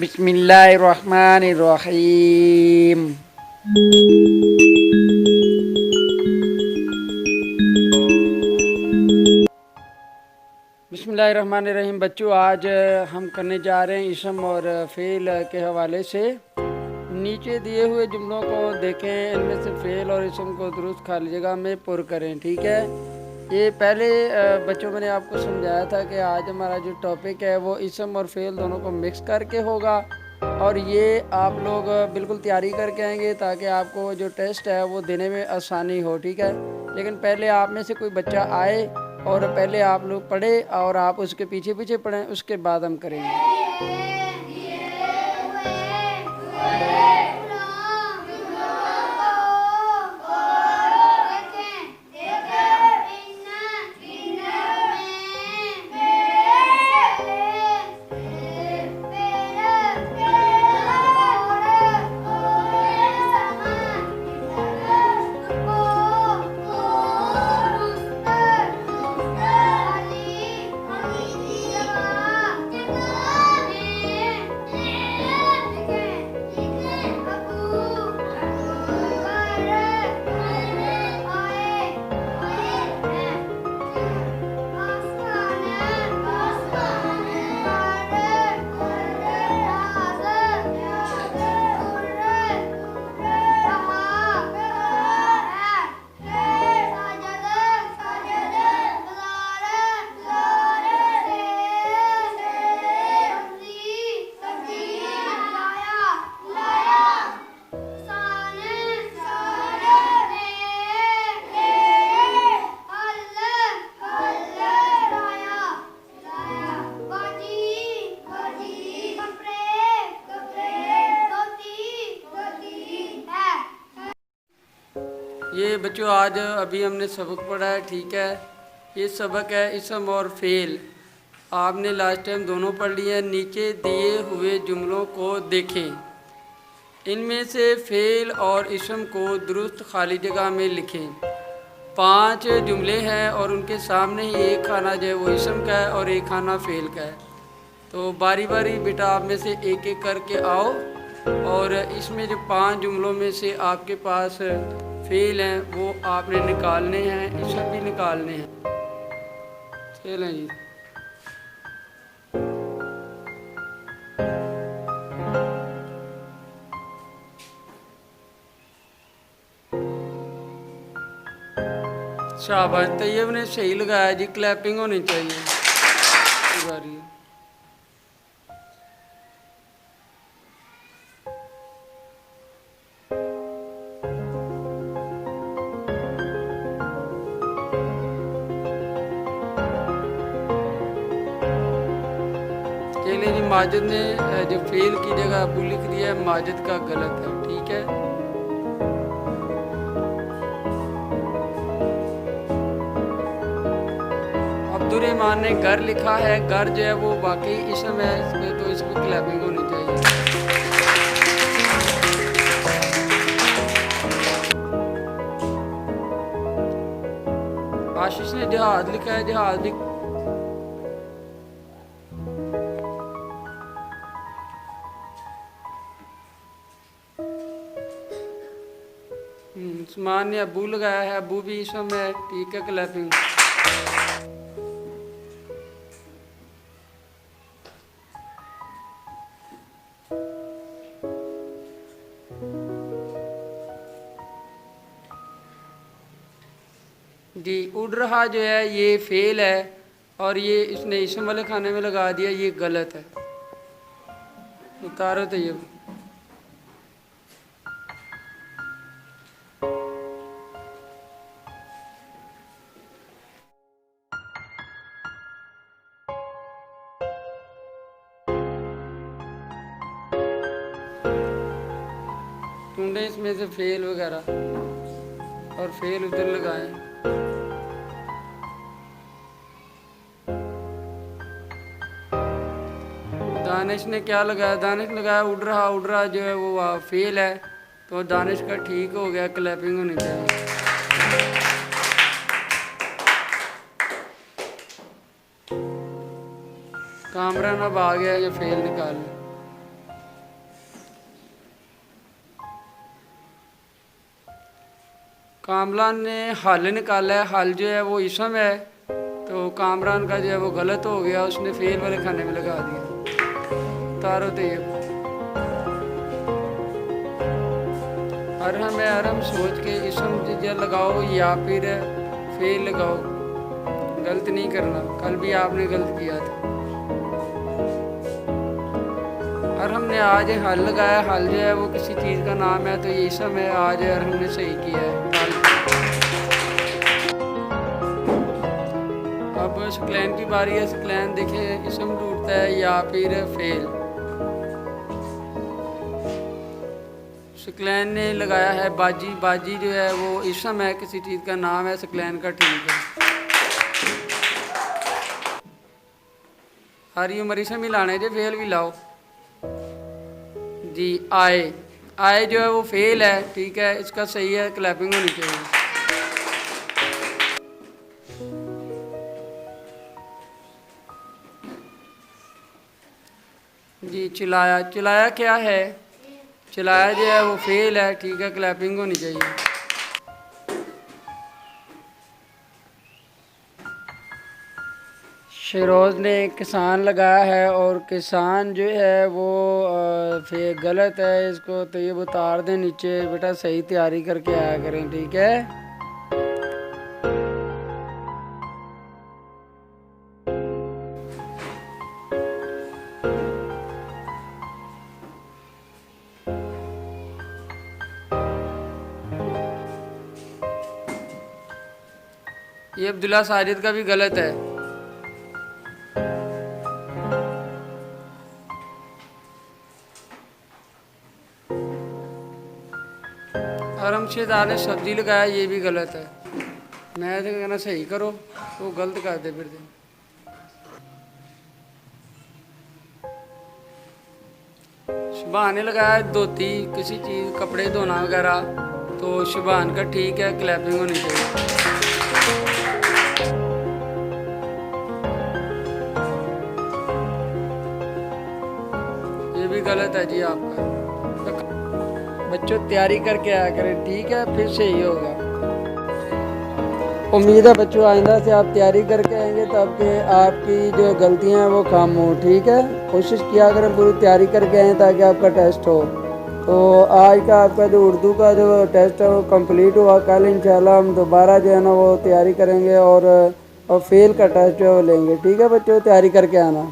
बिस्मिल्लाहिर्रहमानिर्रहीम। बिस्मिल्लाहिर्रहमानिर्रहीम। बच्चों, आज हम करने जा रहे हैं इसम और फ़ेल के हवाले से। नीचे दिए हुए जुमलों को देखें, इनमें से फ़ेल और इसम को दुरुस्त खाली जगह में पुर करें। ठीक है, ये पहले बच्चों मैंने आपको समझाया था कि आज हमारा जो टॉपिक है वो इसम और फ़ेल दोनों को मिक्स करके होगा, और ये आप लोग बिल्कुल तैयारी करके आएंगे ताकि आपको जो टेस्ट है वो देने में आसानी हो। ठीक है, लेकिन पहले आप में से कोई बच्चा आए और पहले आप लोग पढ़े और आप उसके पीछे पीछे पढ़ें, उसके बाद हम करेंगे। ये बच्चों आज अभी हमने सबक पढ़ा है। ठीक है, ये सबक है इसम और फ़ेल। आपने लास्ट टाइम दोनों पढ़ लिए हैं। नीचे दिए हुए जुमलों को देखें, इनमें से फ़ेल और इसम को दुरुस्त खाली जगह में लिखें। 5 जुमले हैं और उनके सामने ही एक खाना जो है वो इसम का है और एक खाना फ़ेल का है। तो बारी बारी बेटा आप में से एक एक करके आओ, और इसमें जो 5 जुमलों में से आपके पास फ़ेल हैं वो आपने निकालने हैं, इसम भी निकालने हैं। चलें जी। शाबाश, तैयब ने सही लगाया जी, क्लैपिंग होनी चाहिए बारी। चलिए जी, माजिद ने जो फेल की जगह अबू लिख दिया है, माजिद का गलत है। ठीक है, अब्दुर्रहमान ने घर लिखा है, घर जो है वो वाकई इसम है, इसमें तो इसको क्लैपिंग होनी चाहिए। आशीष ने जहाज लिखा है, जहाज लिख। उस्मान ने अबू लगाया है, अबू भी इसम है। ठीक है, क्लैपिंग। जी, उड़ रहा जो है ये फेल है, और ये इसने इसम वाले खाने में लगा दिया, ये गलत है। उतारो तैयब। ढूंढे इसमें से फेल वगैरह, और फेल उधर लगाएं। दानिश ने क्या लगाया? दानिश लगाया उड़ रहा जो है वो फेल है, तो दानिश का ठीक हो गया, क्लैपिंग होनी चाहिए। कामरान अब आ गया, ये फेल निकाल। कामरान ने हल निकाला है, हल जो है वो इसम है, तो कामरान का जो है वो गलत हो गया, उसने फेल वाले खाने में लगा दिया। तारो तैयब अरहम है, अरहम सोच के इसम जो लगाओ या फिर फेल लगाओ, गलत नहीं करना, कल भी आपने गलत किया था। और हमने आज हल लगाया, हल जो है वो किसी चीज़ का नाम है, तो ये इसम है, आज और हमने सही किया है हल। अब सकलैन की बारी है। सकलैन देखें इसम ढूंढता है या फिर फेल। सकलैन ने लगाया है बाजी, बाजी जो है वो इसम है, किसी चीज़ का नाम है, सकलैन का ठीक है। हरी उम्र इसम ही लाने जो फेल भी लाओ जी। आए, आए जो है वो फेल है, ठीक है, इसका सही है, क्लैपिंग होनी चाहिए। जी चिल्लाया, चिल्लाया क्या है, चिल्लाया जो है वो फेल है, ठीक है, क्लैपिंग होनी चाहिए। शेरोज़ ने किसान लगाया है और किसान जो है वो फिर गलत है, इसको तो ये उतार दें नीचे। बेटा सही तैयारी करके आया करें, ठीक है। ये अब्दुल्ला साजिद का भी गलत है। और हमशेदार ने सब्जी लगाया, ये भी गलत है। मैं तो कहना सही करो, वो गलत कर दे फिर दे। शुभान ने लगाया धोती, किसी चीज़ कपड़े धोना वगैरह, तो शुभान का ठीक है, क्लैपिंग होनी चाहिए। ये भी गलत है जी आपका। बच्चों तैयारी करके आया करें, ठीक है, फिर सही होगा। उम्मीद है बच्चों आइंदा से आप तैयारी करके आएंगे तब कि आपकी जो गलतियां हैं वो कम हो, ठीक है। कोशिश किया करें पूरी तैयारी करके आएँ ताकि आपका टेस्ट हो। तो आज का आपका जो उर्दू का जो टेस्ट है वो कंप्लीट हुआ। कल इंशाल्लाह हम दोबारा जो है ना वो तैयारी करेंगे और फेल का टेस्ट जो है वो लेंगे, ठीक है बच्चों, तैयारी करके आना।